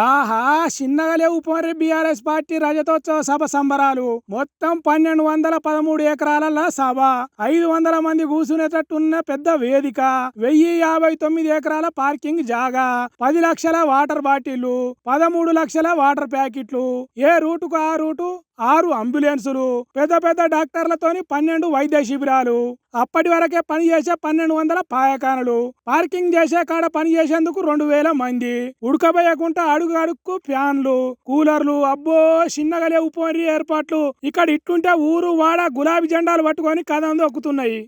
ఆహా! చిన్నగా లేవు పోన్రి బీఆర్ఎస్ పార్టీ రజతోత్సవ సభ సంబరాలు. మొత్తం 1213 ఎకరాల సభ, 500 మంది కూసునేటట్టున్న పెద్ద వేదిక, 1059 ఎకరాల పార్కింగ్ జాగా, 10 లక్షల వాటర్ బాటిళ్లు, 13 లక్షల వాటర్ ప్యాకెట్లు, ఏ రూటుకు ఆ రూటు 6 అంబులెన్సులు, పెద్ద పెద్ద డాక్టర్లతోని 12 వైద్య శిబిరాలు, అప్పటి వరకే పనిచేసే 1200 పాయకానులు, పార్కింగ్ చేసే కాడ పనిచేసేందుకు 2000 మంది, ఉడకబోయకుండా అడుగు అడుక్కు ఫ్యాన్లు, కూలర్లు. అబ్బో చిన్నగా లేవు పోన్రి ఏర్పాట్లు. ఇక్కడ ఇట్టుంటే ఊరు వాడ గులాబీ జెండాలు పట్టుకొని కథం దొక్కుతున్నాయి.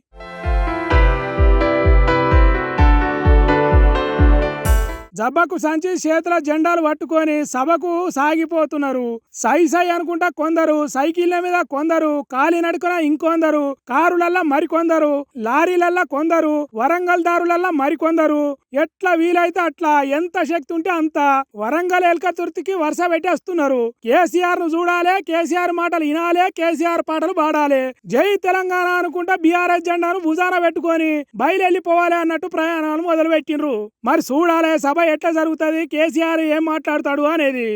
జబ్బకు సంచి చేతుల జెండాలు పట్టుకొని సభకు సాగిపోతున్నారు. సై సై అనుకుంటా కొందరు, సైకిళ్ల మీద కొందరు, కాలినడకన ఇంకొందరు, కారులల్లా మరికొందరు, లారీలల్లా కొందరు, వరంగల్ దారులల్లా మరికొందరు. ఎట్లా వీలైతే అట్లా, ఎంత శక్తి ఉంటే అంత వరంగల్ ఎల్క తుర్తికి వరుస పెట్టేస్తున్నారు. కేసీఆర్ ను చూడాలే, కేసీఆర్ మాటలు వినాలే, కేసీఆర్ పాటలు పాడాలి. జై తెలంగాణ అనుకుంటా బీఆర్ఎస్ జెండాను భుజాన పెట్టుకొని బయలుపోవాలి అన్నట్టు ప్రయాణాలు మొదలు పెట్టిండ్రు. మరి చూడాలే సభ ఎట్లా జరుగుతుంది, కేసీఆర్ ఏం మాట్లాడతాడు అనేది.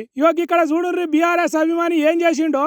ఇక్కడ చూడుర్రి బీఆర్ఎస్ అభిమాని ఏం చేసిండో.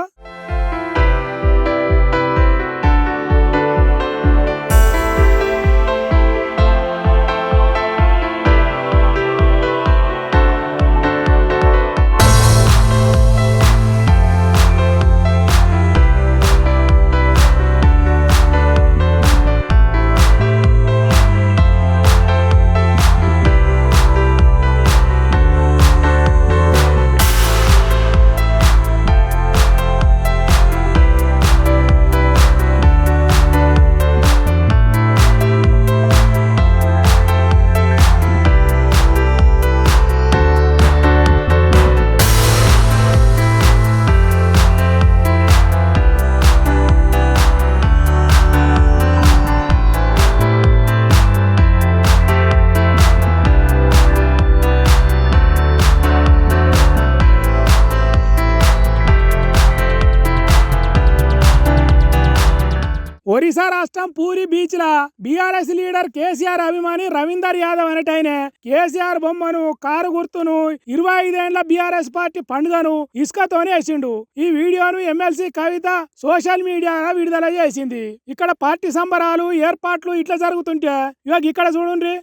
ఒరిస్సా రాష్ట్రం పూరి బీచ్ లా బీఆర్ఎస్ లీడర్ కేసీఆర్ అభిమాని రవీందర్ యాదవ్ అనేటైనే కేసీఆర్ బొమ్మను, కారు గుర్తును, 25 ఏళ్ల బీఆర్ఎస్ పార్టీ పండుగను ఇసుకతోనే వేసిండు. ఈ వీడియోను ఎమ్మెల్సీ కవిత సోషల్ మీడియాలో విడుదల చేసింది. ఇక్కడ పార్టీ సంబరాలు ఏర్పాట్లు ఇట్లా జరుగుతుంటే ఇక్కడ చూడండి.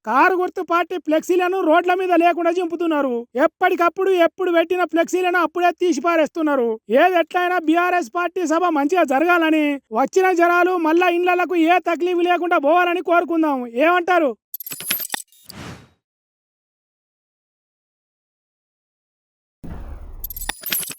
కారు గుర్తు పార్టీ ఫ్లెక్సీలను రోడ్ల మీద లేకుండా చింపుతున్నారు. ఎప్పటికప్పుడు ఎప్పుడు పెట్టిన ఫ్లెక్సీలను అప్పుడే తీసి పారేస్తున్నారు. ఏది ఎట్లయినా బీఆర్ఎస్ పార్టీ సభ మంచిగా జరగాలని, వచ్చిన జనాలు మళ్ళా ఇండ్లకు ఏ తక్లీఫ్ లేకుండా పోవాలని కోరుకుందాం. ఏమంటారు?